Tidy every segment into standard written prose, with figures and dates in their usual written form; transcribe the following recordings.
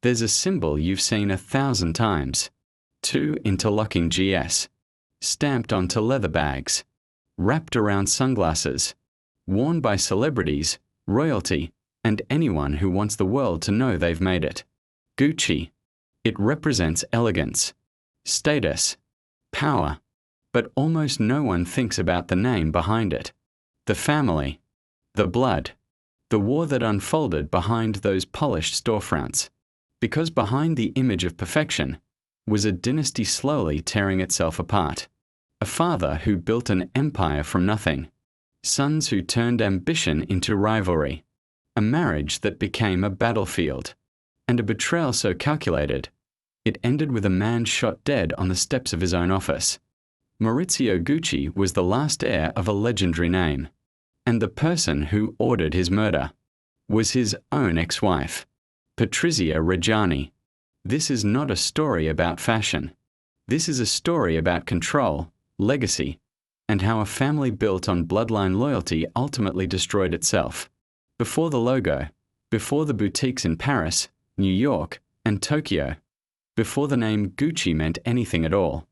There's a symbol you've seen 1,000 times. 2 interlocking GS. Stamped onto leather bags. Wrapped around sunglasses. Worn by celebrities, royalty, and anyone who wants the world to know they've made it. Gucci. It represents elegance, status, power, but almost no one thinks about the name behind it. The family, the blood, the war that unfolded behind those polished storefronts. Because behind the image of perfection was a dynasty slowly tearing itself apart. A father who built an empire from nothing. Sons who turned ambition into rivalry. A marriage that became a battlefield. And a betrayal so calculated, it ended with a man shot dead on the steps of his own office. Maurizio Gucci was the last heir of a legendary name. And the person who ordered his murder was his own ex-wife, Patrizia Reggiani. This is not a story about fashion. This is a story about control, legacy, and how a family built on bloodline loyalty ultimately destroyed itself. Before the logo, before the boutiques in Paris, New York, and Tokyo, before the name Gucci meant anything at all,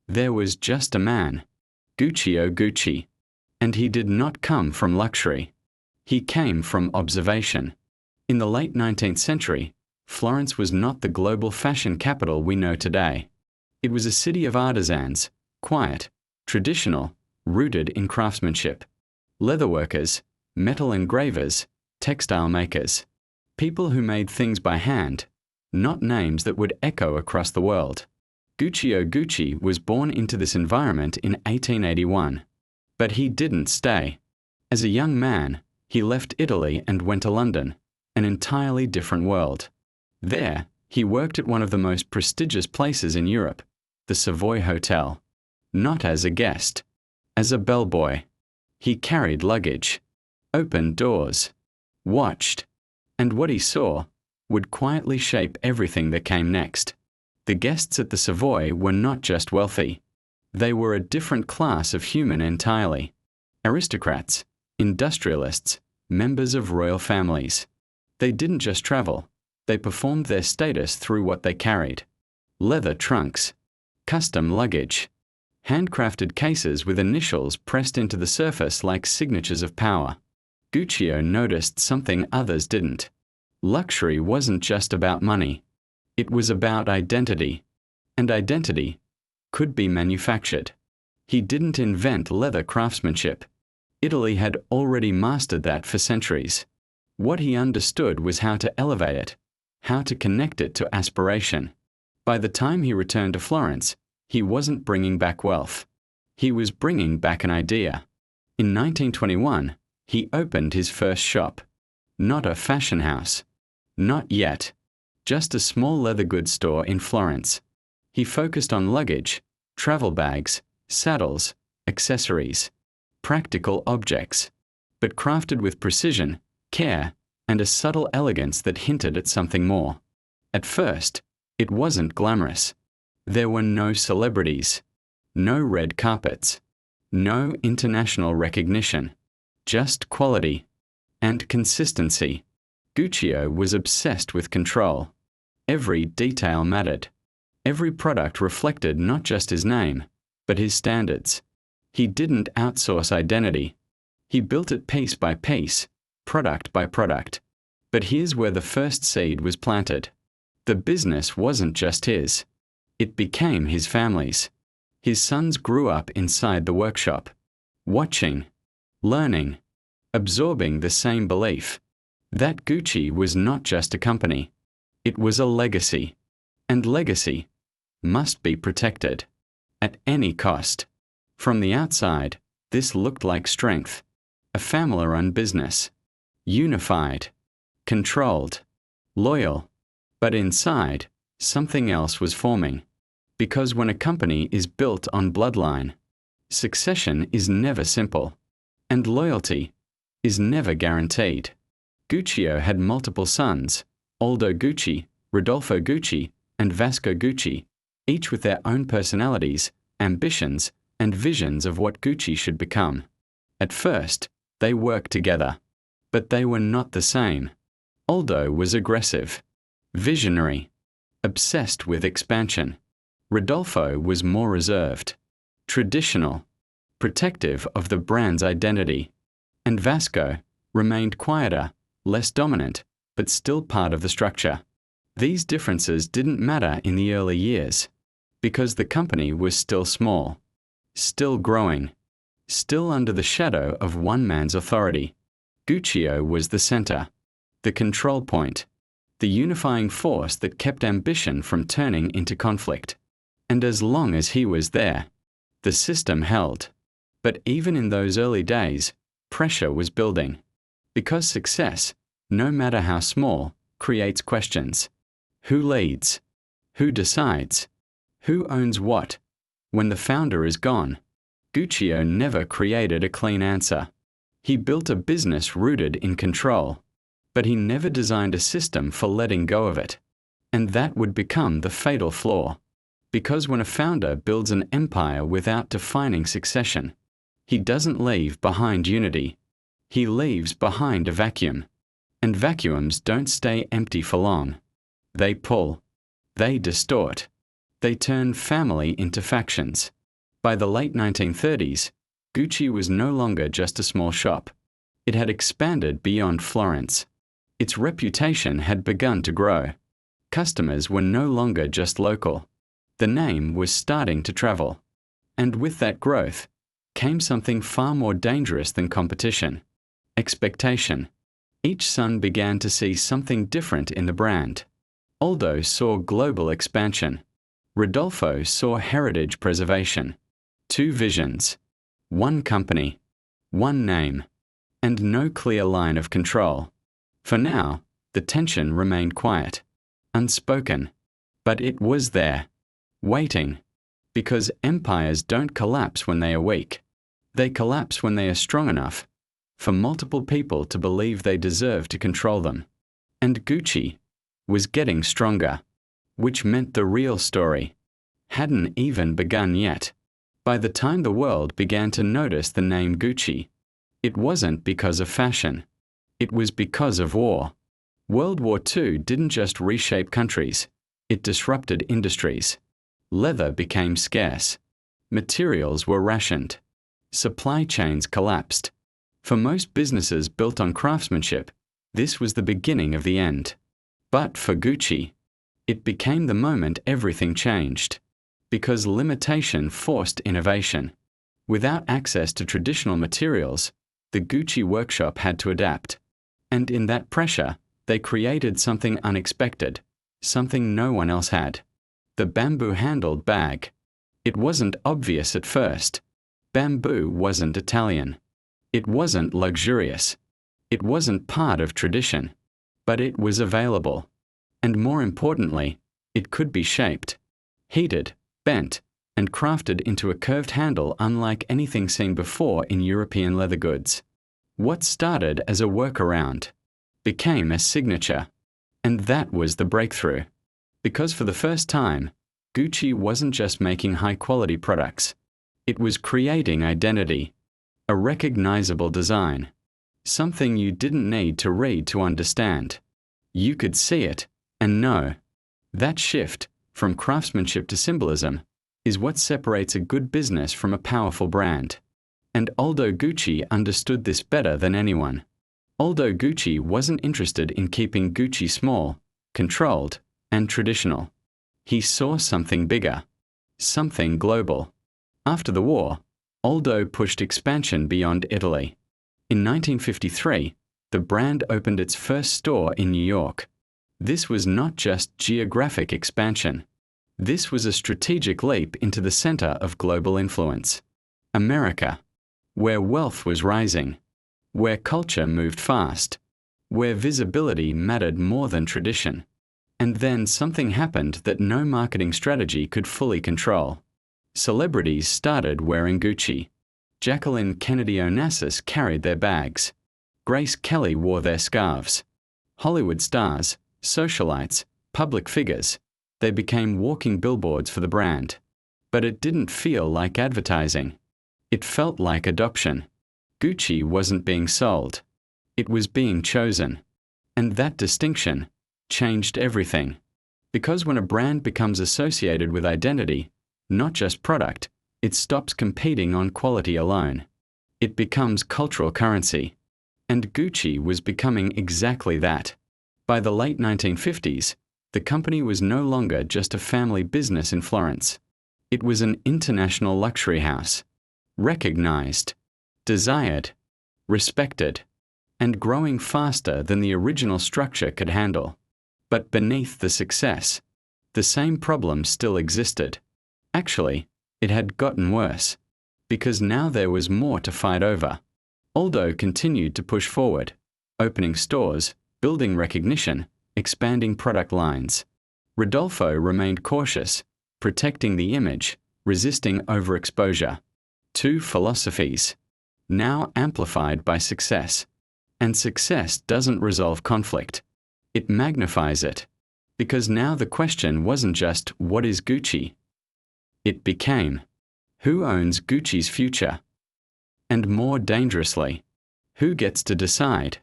there was just a man, Guccio Gucci. And he did not come from luxury. He came from observation. In the late 19th century, Florence was not the global fashion capital we know today. It was a city of artisans, quiet, traditional, rooted in craftsmanship. Leatherworkers, metal engravers, textile makers. People who made things by hand, not names that would echo across the world. Guccio Gucci was born into this environment in 1881. But he didn't stay. As a young man, he left Italy and went to London, an entirely different world. There, he worked at one of the most prestigious places in Europe, the Savoy Hotel. Not as a guest, as a bellboy. He carried luggage, opened doors, watched, and what he saw would quietly shape everything that came next. The guests at the Savoy were not just wealthy. They were a different class of human entirely. Aristocrats, industrialists, members of royal families. They didn't just travel, they performed their status through what they carried. Leather trunks, custom luggage, handcrafted cases with initials pressed into the surface like signatures of power. Guccio noticed something others didn't. Luxury wasn't just about money. It was about identity. And identity could be manufactured. He didn't invent leather craftsmanship. Italy had already mastered that for centuries. What he understood was how to elevate it, how to connect it to aspiration. By the time he returned to Florence, he wasn't bringing back wealth. He was bringing back an idea. In 1921, he opened his first shop. Not a fashion house. Not yet. Just a small leather goods store in Florence. He focused on luggage, travel bags, saddles, accessories, practical objects, but crafted with precision, care, and a subtle elegance that hinted at something more. At first, it wasn't glamorous. There were no celebrities, no red carpets, no international recognition, just quality and consistency. Guccio was obsessed with control. Every detail mattered. Every product reflected not just his name, but his standards. He didn't outsource identity. He built it piece by piece, product by product. But here's where the first seed was planted. The business wasn't just his. It became his family's. His sons grew up inside the workshop, watching, learning, absorbing the same belief. That Gucci was not just a company. It was a legacy. And legacy must be protected at any cost. From the outside, this looked like strength. A family-run business. Unified. Controlled. Loyal. But inside, something else was forming. Because when a company is built on bloodline, succession is never simple. And loyalty is never guaranteed. Guccio had multiple sons, Aldo Gucci, Rodolfo Gucci, and Vasco Gucci, each with their own personalities, ambitions, and visions of what Gucci should become. At first, they worked together, but they were not the same. Aldo was aggressive, Visionary. Obsessed with expansion. Rodolfo was more reserved. Traditional. Protective of the brand's identity. And Vasco remained quieter, less dominant, but still part of the structure. These differences didn't matter in the early years, because the company was still small, still growing, still under the shadow of one man's authority. Guccio was the center, the control point, the unifying force that kept ambition from turning into conflict. And as long as he was there, the system held. But even in those early days, pressure was building. Because success, no matter how small, creates questions. Who leads? Who decides? Who owns what? When the founder is gone, Guccio never created a clean answer. He built a business rooted in control, but he never designed a system for letting go of it. And that would become the fatal flaw. Because when a founder builds an empire without defining succession, he doesn't leave behind unity. He leaves behind a vacuum. And vacuums don't stay empty for long. They pull. They distort. They turn family into factions. By the late 1930s, Gucci was no longer just a small shop. It had expanded beyond Florence. Its reputation had begun to grow. Customers were no longer just local. The name was starting to travel. And with that growth came something far more dangerous than competition. Expectation. Each son began to see something different in the brand. Aldo saw global expansion. Rodolfo saw heritage preservation. Two visions. One company. One name. And no clear line of control. For now, the tension remained quiet. Unspoken. But it was there. Waiting. Because empires don't collapse when they are weak. They collapse when they are strong enough for multiple people to believe they deserve to control them. And Gucci was getting stronger, which meant the real story hadn't even begun yet. By the time the world began to notice the name Gucci, it wasn't because of fashion. It was because of war. World War II didn't just reshape countries, it disrupted industries. Leather became scarce. Materials were rationed. Supply chains collapsed. For most businesses built on craftsmanship, this was the beginning of the end. But for Gucci, it became the moment everything changed. Because limitation forced innovation. Without access to traditional materials, the Gucci workshop had to adapt. And in that pressure, they created something unexpected, something no one else had. The bamboo-handled bag. It wasn't obvious at first. Bamboo wasn't Italian. It wasn't luxurious. It wasn't part of tradition. But it was available. And more importantly, it could be shaped, heated, bent, and crafted into a curved handle unlike anything seen before in European leather goods. What started as a workaround became a signature. And that was the breakthrough. Because for the first time, Gucci wasn't just making high-quality products. It was creating identity, a recognizable design, something you didn't need to read to understand. You could see it and know. That shift, from craftsmanship to symbolism, is what separates a good business from a powerful brand. And Aldo Gucci understood this better than anyone. Aldo Gucci wasn't interested in keeping Gucci small, controlled, and traditional. He saw something bigger, something global. After the war, Aldo pushed expansion beyond Italy. In 1953, the brand opened its first store in New York. This was not just geographic expansion. This was a strategic leap into the center of global influence. America, where wealth was rising, where culture moved fast, where visibility mattered more than tradition. And then something happened that no marketing strategy could fully control. Celebrities started wearing Gucci. Jacqueline Kennedy Onassis carried their bags. Grace Kelly wore their scarves. Hollywood stars, socialites, public figures, they became walking billboards for the brand. But it didn't feel like advertising. It felt like adoption. Gucci wasn't being sold. It was being chosen. And that distinction, changed everything. Because when a brand becomes associated with identity, not just product, it stops competing on quality alone. It becomes cultural currency. And Gucci was becoming exactly that. By the late 1950s, the company was no longer just a family business in Florence. It was an international luxury house, recognized, desired, respected, and growing faster than the original structure could handle. But beneath the success, the same problem still existed. Actually, it had gotten worse, because now there was more to fight over. Aldo continued to push forward, opening stores, building recognition, expanding product lines. Rodolfo remained cautious, protecting the image, resisting overexposure. Two philosophies, now amplified by success. And success doesn't resolve conflict. It magnifies it. Because now the question wasn't just, what is Gucci? It became, who owns Gucci's future? And more dangerously, who gets to decide?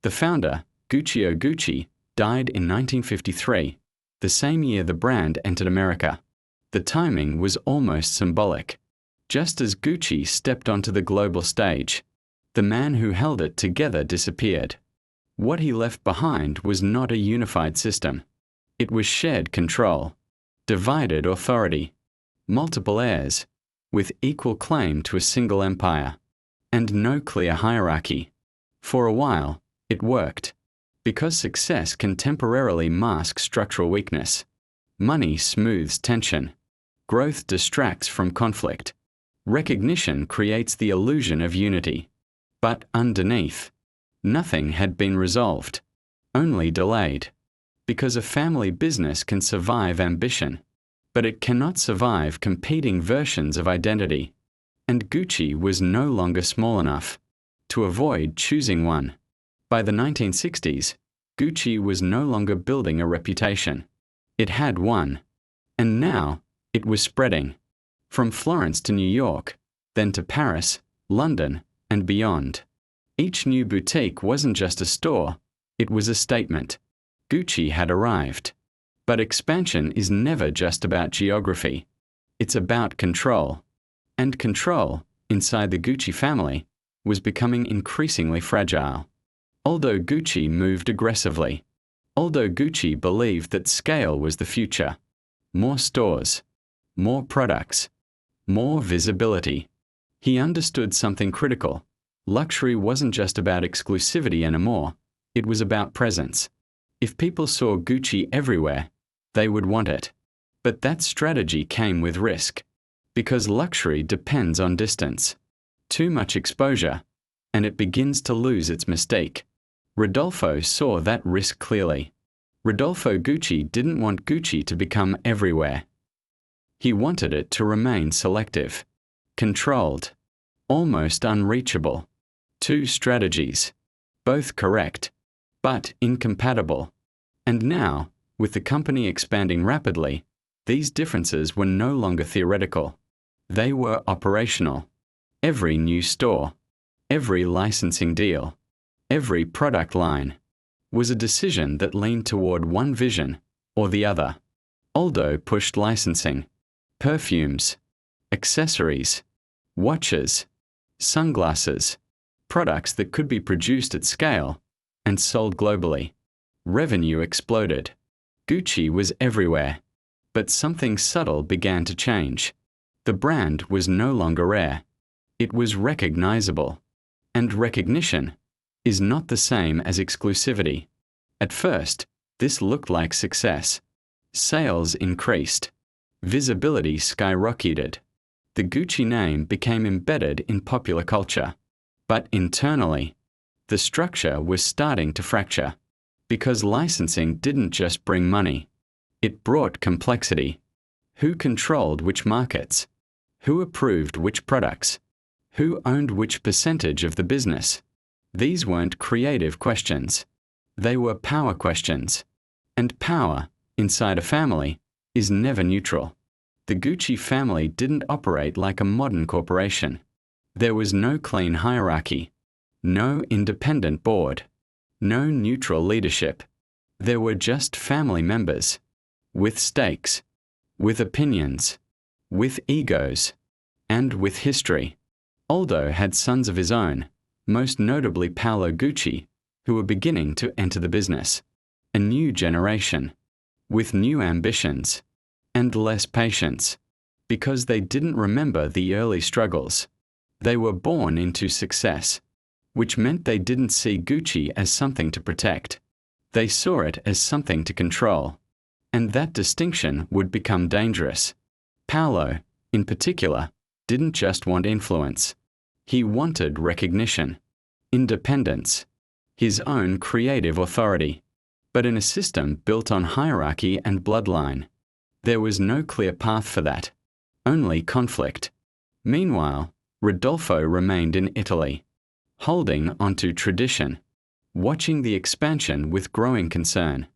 The founder, Guccio Gucci, died in 1953, the same year the brand entered America. The timing was almost symbolic. Just as Gucci stepped onto the global stage, the man who held it together disappeared. What he left behind was not a unified system. It was shared control, divided authority, multiple heirs, with equal claim to a single empire, and no clear hierarchy. For a while, it worked, because success can temporarily mask structural weakness. Money smooths tension. Growth distracts from conflict. Recognition creates the illusion of unity. But underneath, nothing had been resolved, only delayed. Because a family business can survive ambition, but it cannot survive competing versions of identity. And Gucci was no longer small enough to avoid choosing one. By the 1960s, Gucci was no longer building a reputation. It had one. And now, it was spreading. From Florence to New York, then to Paris, London, and beyond. Each new boutique wasn't just a store, it was a statement. Gucci had arrived. But expansion is never just about geography. It's about control. And control, inside the Gucci family, was becoming increasingly fragile. Aldo Gucci moved aggressively. Aldo Gucci believed that scale was the future. More stores, more products, more visibility. He understood something critical. Luxury wasn't just about exclusivity anymore, it was about presence. If people saw Gucci everywhere, they would want it. But that strategy came with risk. Because luxury depends on distance. Too much exposure, and it begins to lose its mystique. Rodolfo saw that risk clearly. Rodolfo Gucci didn't want Gucci to become everywhere. He wanted it to remain selective, controlled, almost unreachable. Two strategies, both correct, but incompatible. And now, with the company expanding rapidly, these differences were no longer theoretical. They were operational. Every new store, every licensing deal, every product line was a decision that leaned toward one vision or the other. Aldo pushed licensing, perfumes, accessories, watches, sunglasses, products that could be produced at scale and sold globally. Revenue exploded. Gucci was everywhere. But something subtle began to change. The brand was no longer rare. It was recognizable. And recognition is not the same as exclusivity. At first, this looked like success. Sales increased. Visibility skyrocketed. The Gucci name became embedded in popular culture. But internally, the structure was starting to fracture. Because licensing didn't just bring money. It brought complexity. Who controlled which markets? Who approved which products? Who owned which percentage of the business? These weren't creative questions. They were power questions. And power, inside a family, is never neutral. The Gucci family didn't operate like a modern corporation. There was no clean hierarchy, no independent board, no neutral leadership. There were just family members, with stakes, with opinions, with egos, and with history. Aldo had sons of his own, most notably Paolo Gucci, who were beginning to enter the business. A new generation, with new ambitions, and less patience, because they didn't remember the early struggles. They were born into success, which meant they didn't see Gucci as something to protect. They saw it as something to control, and that distinction would become dangerous. Paolo, in particular, didn't just want influence. He wanted recognition, independence, his own creative authority. But in a system built on hierarchy and bloodline, there was no clear path for that, only conflict. Meanwhile, Rodolfo remained in Italy, holding onto tradition, watching the expansion with growing concern,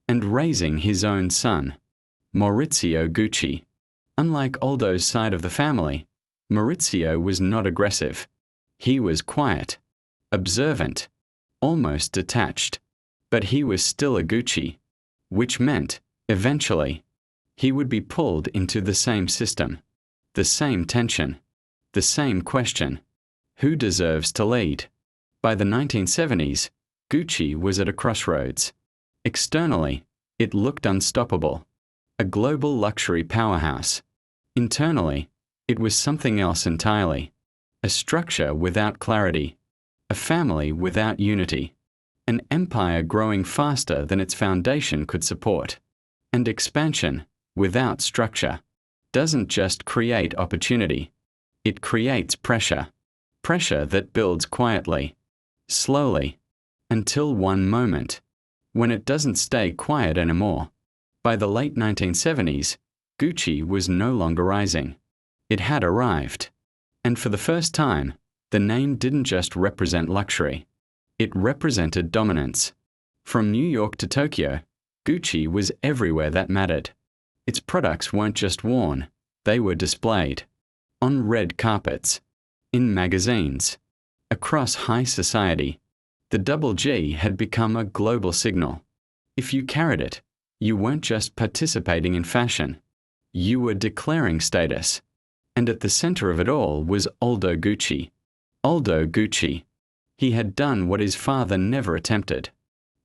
and raising his own son, Maurizio Gucci. Unlike Aldo's side of the family, Maurizio was not aggressive. He was quiet, observant, almost detached. But he was still a Gucci, which meant, eventually, he would be pulled into the same system, the same tension, the same question: who deserves to lead? By the 1970s, Gucci was at a crossroads. Externally, it looked unstoppable, a global luxury powerhouse. Internally, it was something else entirely, a structure without clarity, a family without unity, an empire growing faster than its foundation could support. And expansion, without structure, doesn't just create opportunity. It creates pressure. Pressure that builds quietly, slowly, until one moment, when it doesn't stay quiet anymore. By the late 1970s, Gucci was no longer rising. It had arrived. And for the first time, the name didn't just represent luxury. It represented dominance. From New York to Tokyo, Gucci was everywhere that mattered. Its products weren't just worn, they were displayed. On red carpets, in magazines, across high society. The double G had become a global signal. If you carried it, you weren't just participating in fashion. You were declaring status. And at the center of it all was Aldo Gucci. Aldo Gucci. He had done what his father never attempted.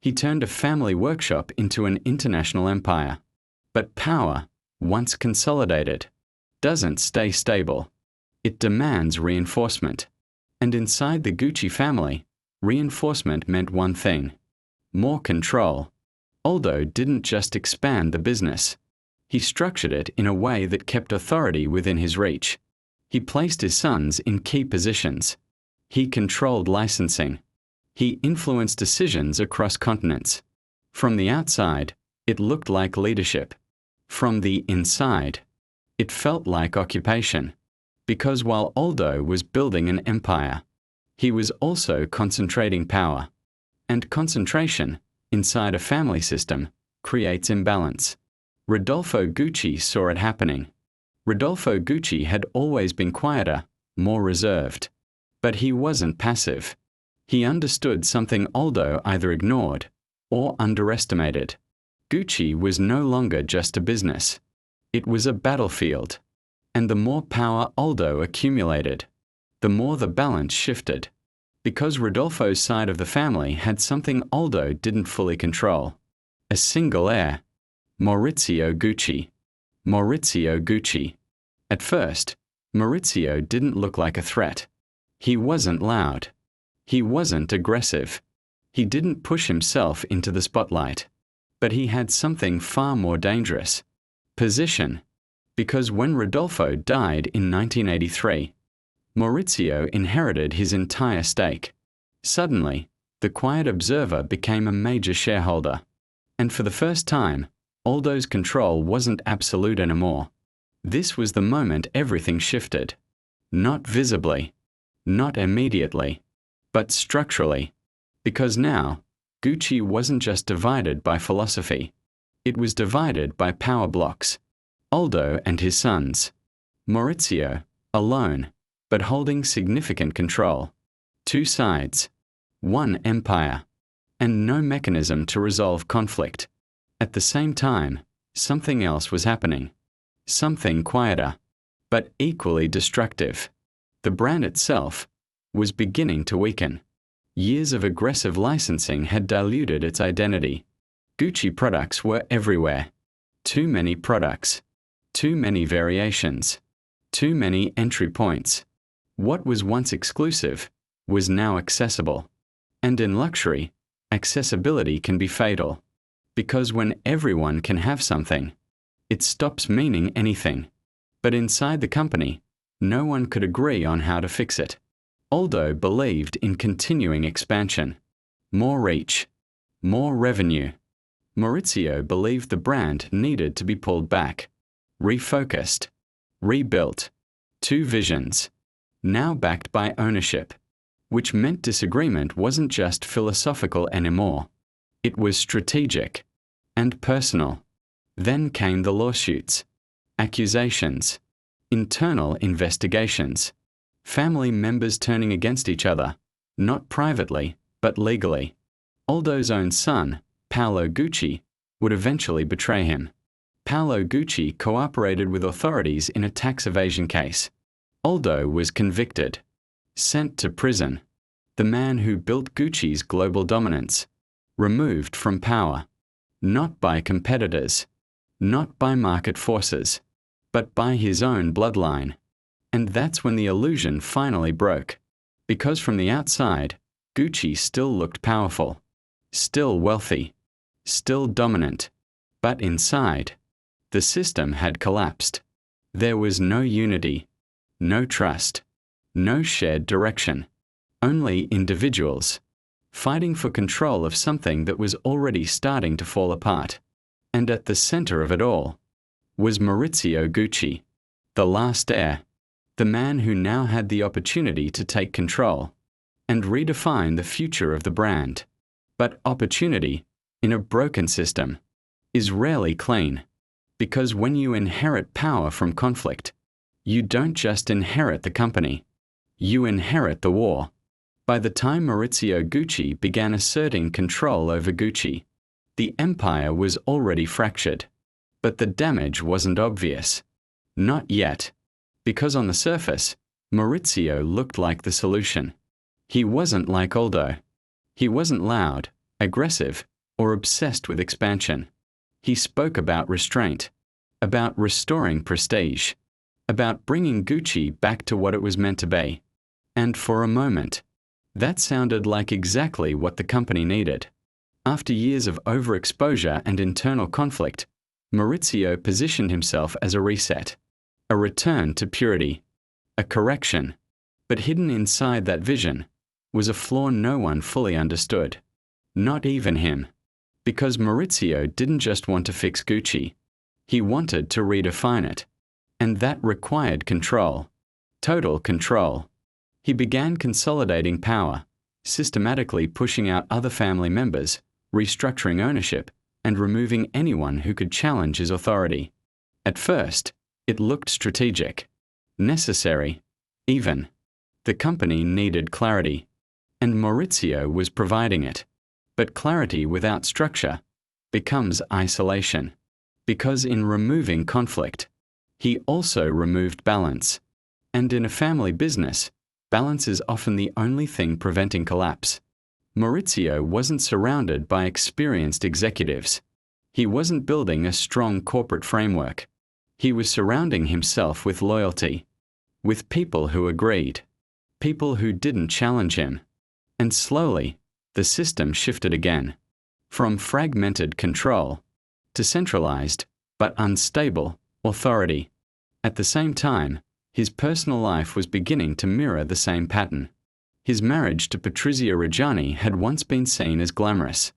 He turned a family workshop into an international empire. But power, once consolidated, doesn't stay stable. It demands reinforcement. And inside the Gucci family, reinforcement meant one thing: more control. Aldo didn't just expand the business. He structured it in a way that kept authority within his reach. He placed his sons in key positions. He controlled licensing. He influenced decisions across continents. From the outside, it looked like leadership. From the inside, it felt like occupation. Because while Aldo was building an empire, he was also concentrating power. And concentration, inside a family system, creates imbalance. Rodolfo Gucci saw it happening. Rodolfo Gucci had always been quieter, more reserved. But he wasn't passive. He understood something Aldo either ignored or underestimated. Gucci was no longer just a business. It was a battlefield. And the more power Aldo accumulated, the more the balance shifted. Because Rodolfo's side of the family had something Aldo didn't fully control. A single heir. Maurizio Gucci. Maurizio Gucci. At first, Maurizio didn't look like a threat. He wasn't loud. He wasn't aggressive. He didn't push himself into the spotlight. But he had something far more dangerous: position. Because when Rodolfo died in 1983, Maurizio inherited his entire stake. Suddenly, the quiet observer became a major shareholder. And for the first time, Aldo's control wasn't absolute anymore. This was the moment everything shifted. Not visibly, not immediately, but structurally. Because now, Gucci wasn't just divided by philosophy. It was divided by power blocks. Aldo and his sons. Maurizio, alone, but holding significant control. Two sides. One empire. and no mechanism to resolve conflict. At the same time, something else was happening. Something quieter, but equally destructive. The brand itself was beginning to weaken. Years of aggressive licensing had diluted its identity. Gucci products were everywhere. Too many products. Too many variations. Too many entry points. What was once exclusive was now accessible. And in luxury, accessibility can be fatal. Because when everyone can have something, it stops meaning anything. But inside the company, no one could agree on how to fix it. Aldo believed in continuing expansion. More reach. More revenue. Maurizio believed the brand needed to be pulled back. Refocused. Rebuilt. Two visions. Now backed by ownership. Which meant disagreement wasn't just philosophical anymore. It was strategic. And personal. Then came the lawsuits. Accusations. Internal investigations. Family members turning against each other, not privately, but legally. Aldo's own son, Paolo Gucci, would eventually betray him. Paolo Gucci cooperated with authorities in a tax evasion case. Aldo was convicted. Sent to prison. The man who built Gucci's global dominance. Removed from power. Not by competitors. Not by market forces. But by his own bloodline. And that's when the illusion finally broke. Because from the outside, Gucci still looked powerful. Still wealthy. Still dominant. But inside, the system had collapsed. There was no unity. No trust. No shared direction. Only individuals. Fighting for control of something that was already starting to fall apart. And at the center of it all was Maurizio Gucci, the last heir, the man who now had the opportunity to take control and redefine the future of the brand. But opportunity, in a broken system, is rarely clean, because when you inherit power from conflict, you don't just inherit the company, you inherit the war. By the time Maurizio Gucci began asserting control over Gucci, the empire was already fractured. But the damage wasn't obvious. Not yet. Because on the surface, Maurizio looked like the solution. He wasn't like Aldo. He wasn't loud, aggressive, or obsessed with expansion. He spoke about restraint, about restoring prestige, about bringing Gucci back to what it was meant to be. And for a moment, that sounded like exactly what the company needed. After years of overexposure and internal conflict, Maurizio positioned himself as a reset, a return to purity, a correction. But hidden inside that vision was a flaw no one fully understood. Not even him. Because Maurizio didn't just want to fix Gucci. He wanted to redefine it. And that required control. Total control. He began consolidating power, systematically pushing out other family members, restructuring ownership, and removing anyone who could challenge his authority. At first, it looked strategic, necessary, even. The company needed clarity, and Maurizio was providing it. But clarity without structure becomes isolation, because in removing conflict, he also removed balance. And in a family business, balance is often the only thing preventing collapse. Maurizio wasn't surrounded by experienced executives. He wasn't building a strong corporate framework. He was surrounding himself with loyalty, with people who agreed, people who didn't challenge him. And slowly, the system shifted again, from fragmented control to centralized, but unstable, authority. At the same time, his personal life was beginning to mirror the same pattern. His marriage to Patrizia Reggiani had once been seen as glamorous,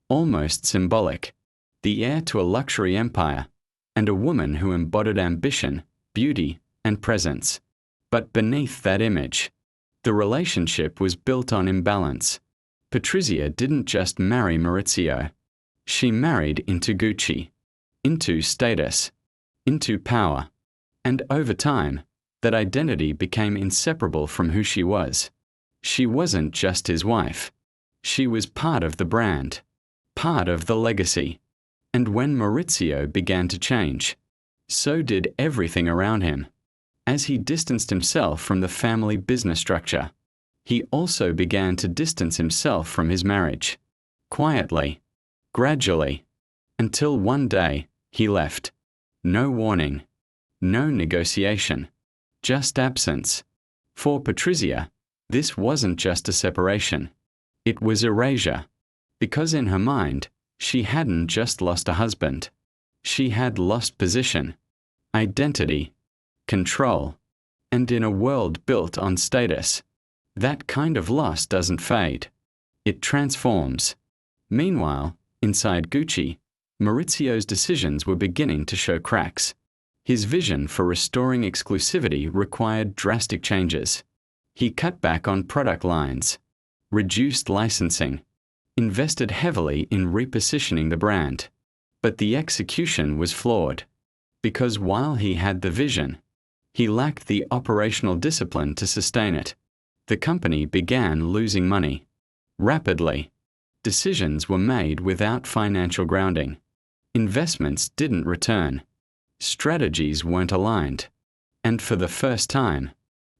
almost symbolic, the heir to a luxury empire, and a woman who embodied ambition, beauty, and presence. But beneath that image, the relationship was built on imbalance. Patrizia didn't just marry Maurizio. She married into Gucci, into status, into power. And over time, that identity became inseparable from who she was. She wasn't just his wife. She was part of the brand, part of the legacy. And when Maurizio began to change, so did everything around him. As he distanced himself from the family business structure, he also began to distance himself from his marriage. Quietly, gradually, until one day he left. No warning, no negotiation, just absence. For Patrizia, this wasn't just a separation. It was erasure. Because in her mind, she hadn't just lost a husband. She had lost position, identity, control, and in a world built on status, that kind of loss doesn't fade. It transforms. Meanwhile, inside Gucci, Maurizio's decisions were beginning to show cracks. His vision for restoring exclusivity required drastic changes. He cut back on product lines, reduced licensing, invested heavily in repositioning the brand. But the execution was flawed, because while he had the vision, he lacked the operational discipline to sustain it. The company began losing money. Rapidly, decisions were made without financial grounding. Investments didn't return. Strategies weren't aligned. And for the first time,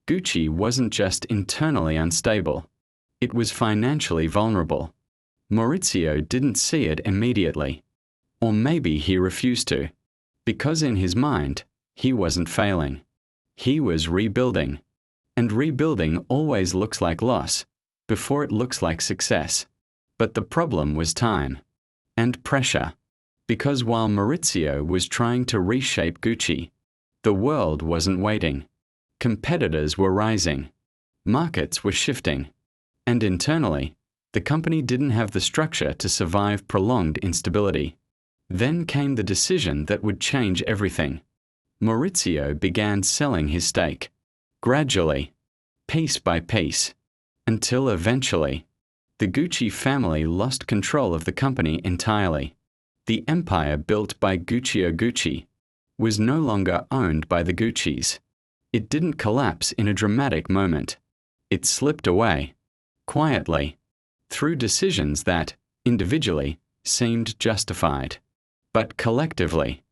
Gucci wasn't just internally unstable. It was financially vulnerable. Maurizio didn't see it immediately. Or maybe he refused to. Because in his mind, he wasn't failing. He was rebuilding. And rebuilding always looks like loss before it looks like success. But the problem was time and pressure. Because while Maurizio was trying to reshape Gucci, the world wasn't waiting. Competitors were rising. Markets were shifting. And internally, the company didn't have the structure to survive prolonged instability. Then came the decision that would change everything. Maurizio began selling his stake, gradually, piece by piece, until eventually, the Gucci family lost control of the company entirely. The empire built by Guccio Gucci was no longer owned by the Guccis. It didn't collapse in a dramatic moment. It slipped away, quietly, through decisions that, individually, seemed justified, but collectively,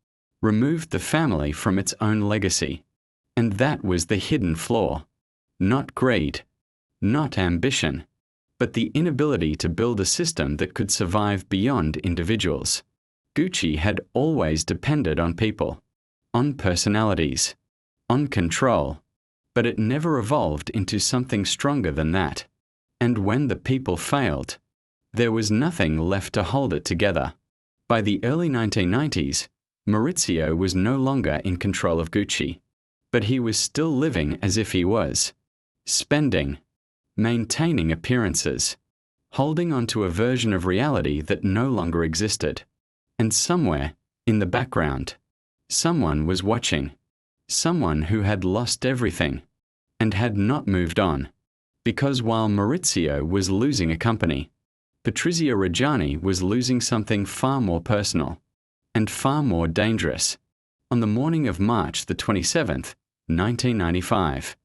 removed the family from its own legacy. And that was the hidden flaw. Not greed, not ambition, but the inability to build a system that could survive beyond individuals. Gucci had always depended on people, on personalities, on control, but it never evolved into something stronger than that. And when the people failed, there was nothing left to hold it together. By the early 1990s, Maurizio was no longer in control of Gucci, but he was still living as if he was, spending, maintaining appearances, holding on to a version of reality that no longer existed. And somewhere, in the background, someone was watching, someone who had lost everything, and had not moved on. Because while Maurizio was losing a company, Patrizia Reggiani was losing something far more personal, and far more dangerous. On the morning of March the 27th, 1995,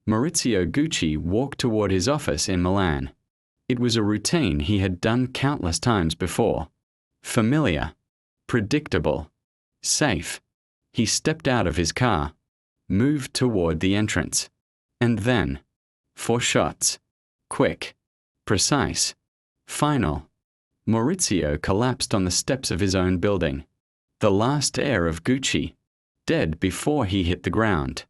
Maurizio Gucci walked toward his office in Milan. It was a routine he had done countless times before. Familiar, predictable, safe. He stepped out of his car, moved toward the entrance, and then, 4 shots, quick, precise, final. Maurizio collapsed on the steps of his own building. The last heir of Gucci, dead before he hit the ground.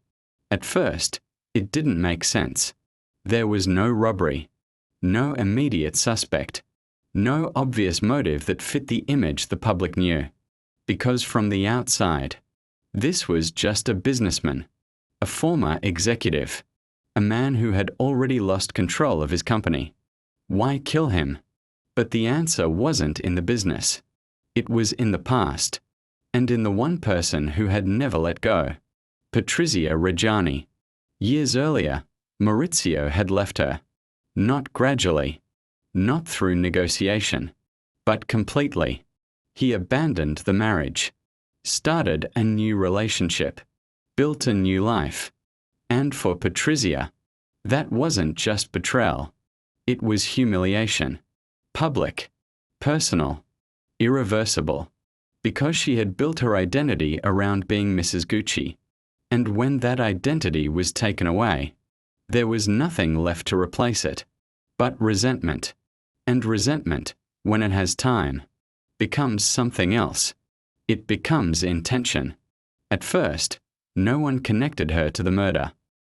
At first, it didn't make sense. There was no robbery, no immediate suspect, no obvious motive that fit the image the public knew. Because from the outside, this was just a businessman, a former executive, a man who had already lost control of his company. Why kill him? But the answer wasn't in the business. It was in the past, and in the one person who had never let go, Patrizia Reggiani. Years earlier, Maurizio had left her. Not gradually, not through negotiation, but completely. He abandoned the marriage, started a new relationship, built a new life. And for Patrizia, that wasn't just betrayal. It was humiliation. Public, personal, irreversible, because she had built her identity around being Mrs. Gucci, and when that identity was taken away, there was nothing left to replace it but resentment. And resentment, when it has time, becomes something else. It becomes intention. At first, no one connected her to the murder.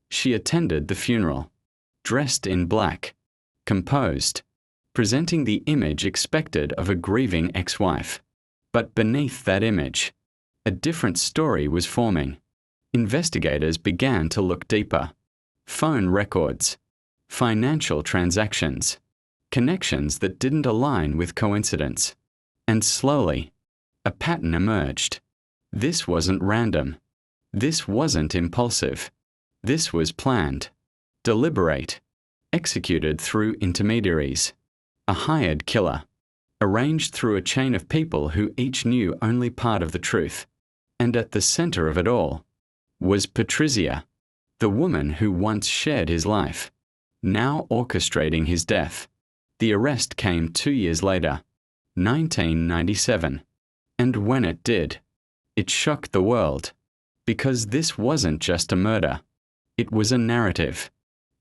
She attended the funeral, dressed in black, composed, presenting the image expected of a grieving ex-wife. But beneath that image, a different story was forming. Investigators began to look deeper. Phone records, financial transactions, connections that didn't align with coincidence. And slowly, a pattern emerged. This wasn't random. This wasn't impulsive. This was planned, deliberate, executed through intermediaries. A hired killer, arranged through a chain of people who each knew only part of the truth. And at the center of it all was Patrizia, the woman who once shared his life, now orchestrating his death. The arrest came 2 years later, 1997. And when it did, it shocked the world. Because this wasn't just a murder. It was a narrative.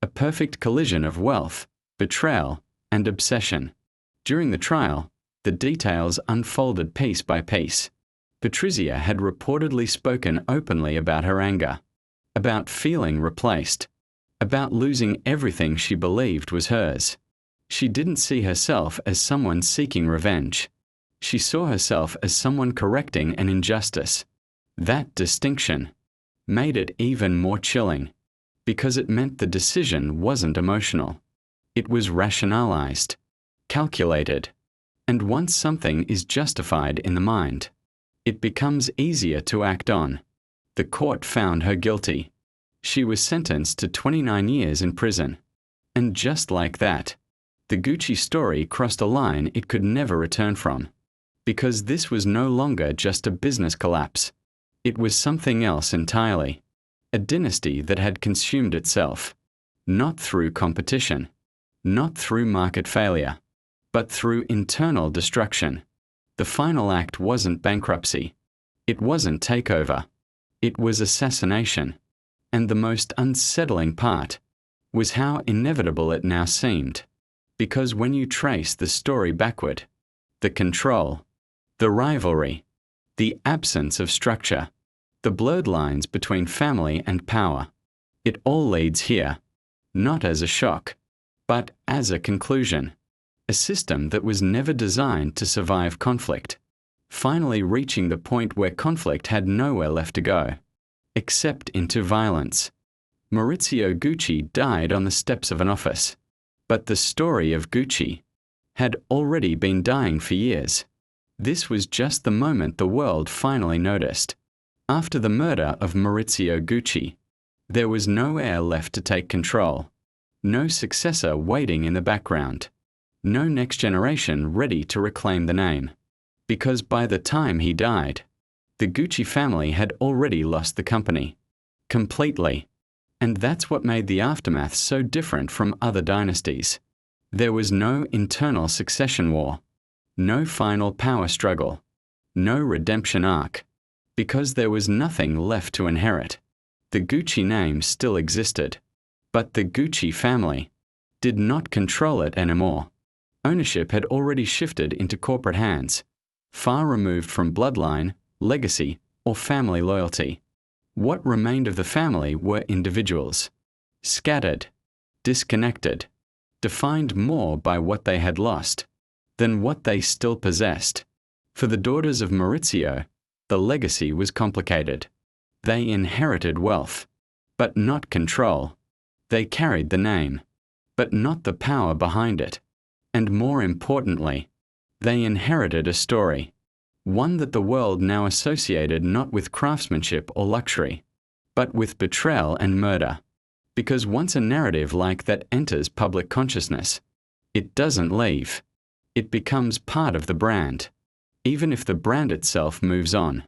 A perfect collision of wealth, betrayal, and obsession. During the trial, the details unfolded piece by piece. Patrizia had reportedly spoken openly about her anger, about feeling replaced, about losing everything she believed was hers. She didn't see herself as someone seeking revenge. She saw herself as someone correcting an injustice. That distinction made it even more chilling, because it meant the decision wasn't emotional. It was rationalized, calculated, and once something is justified in the mind, it becomes easier to act on. The court found her guilty. She was sentenced to 29 years in prison. And just like that, the Gucci story crossed a line it could never return from. Because this was no longer just a business collapse. It was something else entirely. A dynasty that had consumed itself. Not through competition. Not through market failure. But through internal destruction. The final act wasn't bankruptcy. It wasn't takeover. It was assassination. And the most unsettling part was how inevitable it now seemed. Because when you trace the story backward, the control, the rivalry, the absence of structure, the blurred lines between family and power, it all leads here, not as a shock, but as a conclusion. A system that was never designed to survive conflict, finally reaching the point where conflict had nowhere left to go, except into violence. Maurizio Gucci died on the steps of an office, but the story of Gucci had already been dying for years. This was just the moment the world finally noticed. After the murder of Maurizio Gucci, there was no heir left to take control, no successor waiting in the background. No next generation ready to reclaim the name. Because by the time he died, the Gucci family had already lost the company. Completely. And that's what made the aftermath so different from other dynasties. There was no internal succession war. No final power struggle. No redemption arc. Because there was nothing left to inherit. The Gucci name still existed. But the Gucci family did not control it anymore. Ownership had already shifted into corporate hands, far removed from bloodline, legacy, or family loyalty. What remained of the family were individuals, scattered, disconnected, defined more by what they had lost than what they still possessed. For the daughters of Maurizio, the legacy was complicated. They inherited wealth, but not control. They carried the name, but not the power behind it. And more importantly, they inherited a story, one that the world now associated not with craftsmanship or luxury, but with betrayal and murder. Because once a narrative like that enters public consciousness, it doesn't leave. It becomes part of the brand, even if the brand itself moves on.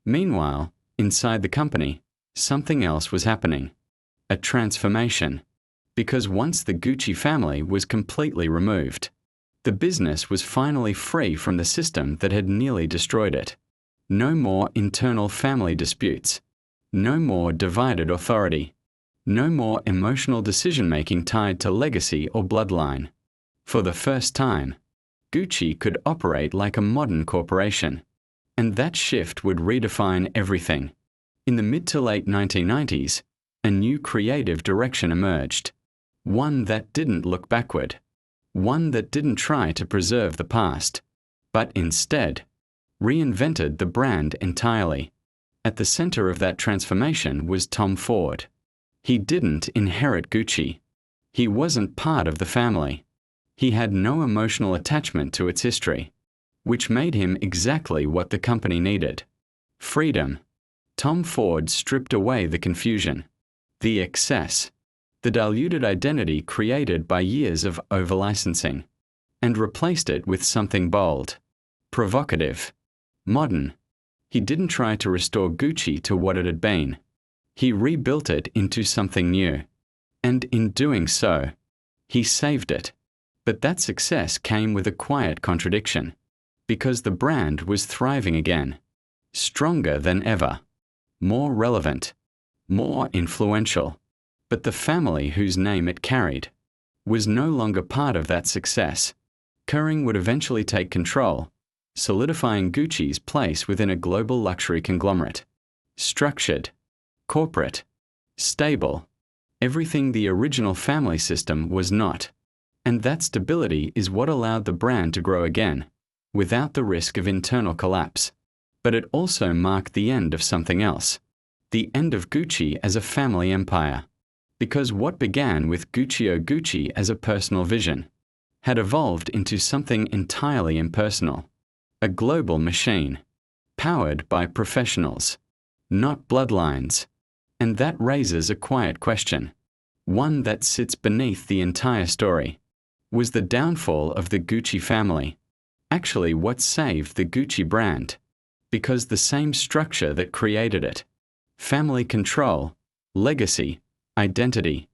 Meanwhile, inside the company, something else was happening. A transformation. Because once the Gucci family was completely removed, The business was finally free from the system that had nearly destroyed it. No more internal family disputes. No more divided authority. No more emotional decision-making tied to legacy or bloodline. For the first time, Gucci could operate like a modern corporation. And that shift would redefine everything. In the mid to late 1990s, a new creative direction emerged. One that didn't look backward. One that didn't try to preserve the past, but instead reinvented the brand entirely. At the center of that transformation was Tom Ford. He didn't inherit Gucci. He wasn't part of the family. He had no emotional attachment to its history, which made him exactly what the company needed: freedom. Tom Ford stripped away the confusion, the excess, the diluted identity created by years of over-licensing, and replaced it with something bold, provocative, modern. He didn't try to restore Gucci to what it had been. He rebuilt it into something new. And in doing so, he saved it. But that success came with a quiet contradiction, because the brand was thriving again, stronger than ever, more relevant, more influential. But the family whose name it carried was no longer part of that success. Kering would eventually take control, solidifying Gucci's place within a global luxury conglomerate. Structured, corporate, stable, everything the original family system was not. And that stability is what allowed the brand to grow again, without the risk of internal collapse. But it also marked the end of something else, the end of Gucci as a family empire. Because what began with Guccio Gucci as a personal vision had evolved into something entirely impersonal, a global machine, powered by professionals, not bloodlines. And that raises a quiet question, one that sits beneath the entire story. Was the downfall of the Gucci family actually what saved the Gucci brand? Because the same structure that created it, family control, legacy, identity,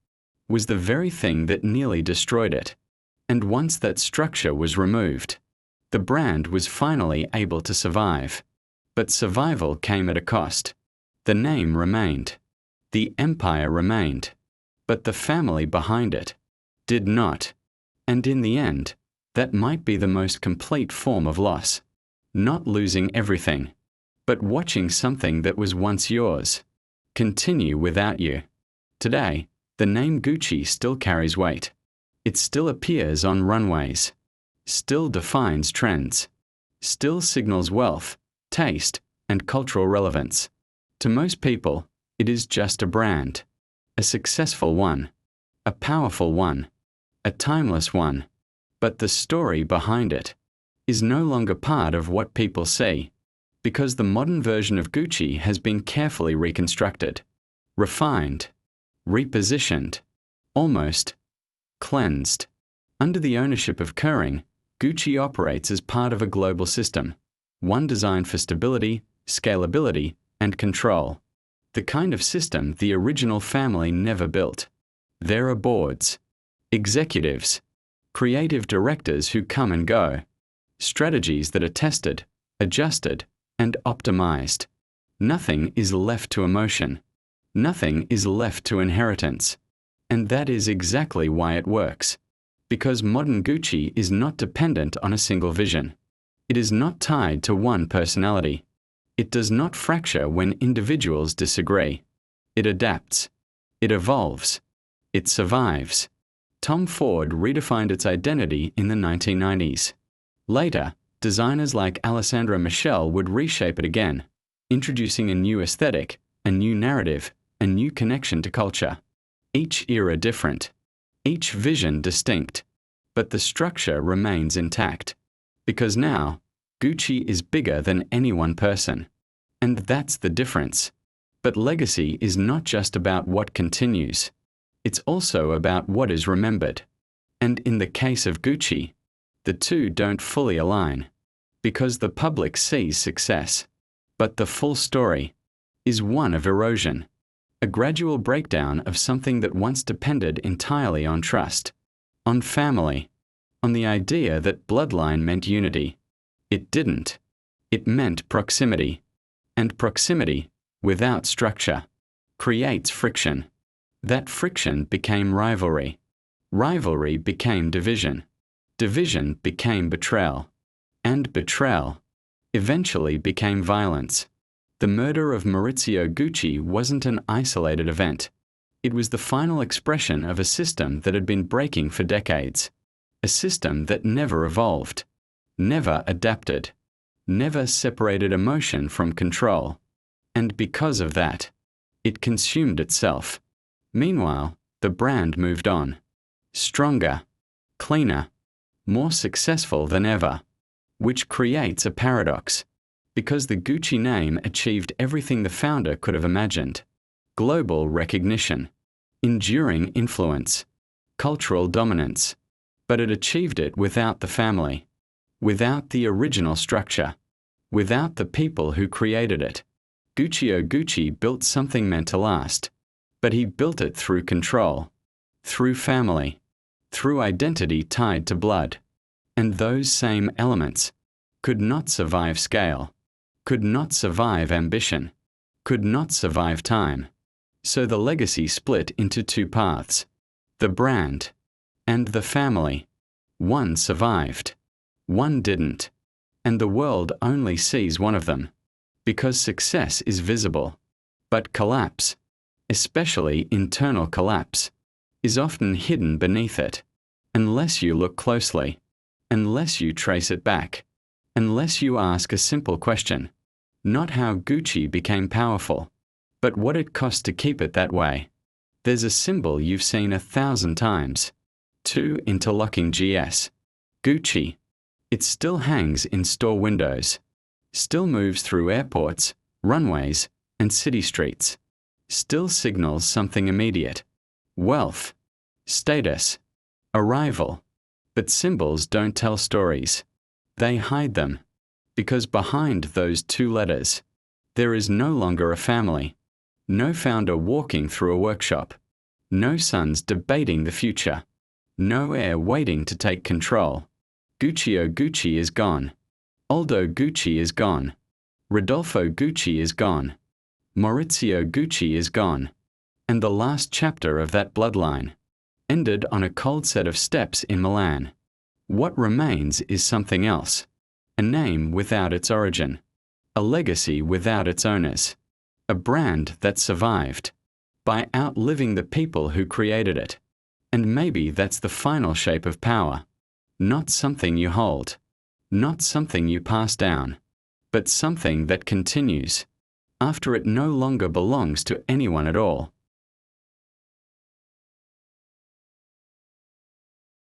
was the very thing that nearly destroyed it. And once that structure was removed, the brand was finally able to survive. But survival came at a cost. The name remained. The empire remained. But the family behind it did not. And in the end, that might be the most complete form of loss. Not losing everything, but watching something that was once yours continue without you. Today, the name Gucci still carries weight. It still appears on runways, still defines trends, still signals wealth, taste, and cultural relevance. To most people, it is just a brand, a successful one, a powerful one, a timeless one. But the story behind it is no longer part of what people see, because the modern version of Gucci has been carefully reconstructed, refined, repositioned, almost cleansed. Under the ownership of Kering, Gucci operates as part of a global system, one designed for stability, scalability, and control. The kind of system the original family never built. There are boards, executives, creative directors who come and go, strategies that are tested, adjusted, and optimized. Nothing is left to emotion. Nothing is left to inheritance. And that is exactly why it works. Because modern Gucci is not dependent on a single vision. It is not tied to one personality. It does not fracture when individuals disagree. It adapts. It evolves. It survives. Tom Ford redefined its identity in the 1990s. Later, designers like Alessandro Michele would reshape it again, introducing a new aesthetic, a new narrative, a new connection to culture. Each era different, each vision distinct, but the structure remains intact. Because now, Gucci is bigger than any one person. And that's the difference. But legacy is not just about what continues. It's also about what is remembered. And in the case of Gucci, the two don't fully align. Because the public sees success. But the full story is one of erosion. A gradual breakdown of something that once depended entirely on trust, on family, on the idea that bloodline meant unity. It didn't. It meant proximity. And proximity, without structure, creates friction. That friction became rivalry. Rivalry became division. Division became betrayal. And betrayal eventually became violence. The murder of Maurizio Gucci wasn't an isolated event. It was the final expression of a system that had been breaking for decades. A system that never evolved, never adapted, never separated emotion from control. And because of that, it consumed itself. Meanwhile, the brand moved on. Stronger, cleaner, more successful than ever. Which creates a paradox. Because the Gucci name achieved everything the founder could have imagined. Global recognition, enduring influence, cultural dominance. But it achieved it without the family, without the original structure, without the people who created it. Guccio Gucci built something meant to last, but he built it through control, through family, through identity tied to blood. And those same elements could not survive scale, could not survive ambition, could not survive time. So the legacy split into two paths: the brand and the family. One survived, one didn't, and the world only sees one of them, because success is visible. But collapse, especially internal collapse, is often hidden beneath it, unless you look closely, unless you trace it back, unless you ask a simple question, not how Gucci became powerful, but what it cost to keep it that way. There's a symbol you've seen 1,000 times. 2 interlocking GS. Gucci. It still hangs in store windows, still moves through airports, runways, and city streets, still signals something immediate: wealth, status, arrival. But symbols don't tell stories. They hide them, because behind those 2 letters, there is no longer a family, no founder walking through a workshop, no sons debating the future, no heir waiting to take control. Guccio Gucci is gone. Aldo Gucci is gone. Rodolfo Gucci is gone. Maurizio Gucci is gone. And the last chapter of that bloodline ended on a cold set of steps in Milan. What remains is something else. A name without its origin. A legacy without its owners. A brand that survived by outliving the people who created it. And maybe that's the final shape of power. Not something you hold. Not something you pass down. But something that continues after it no longer belongs to anyone at all.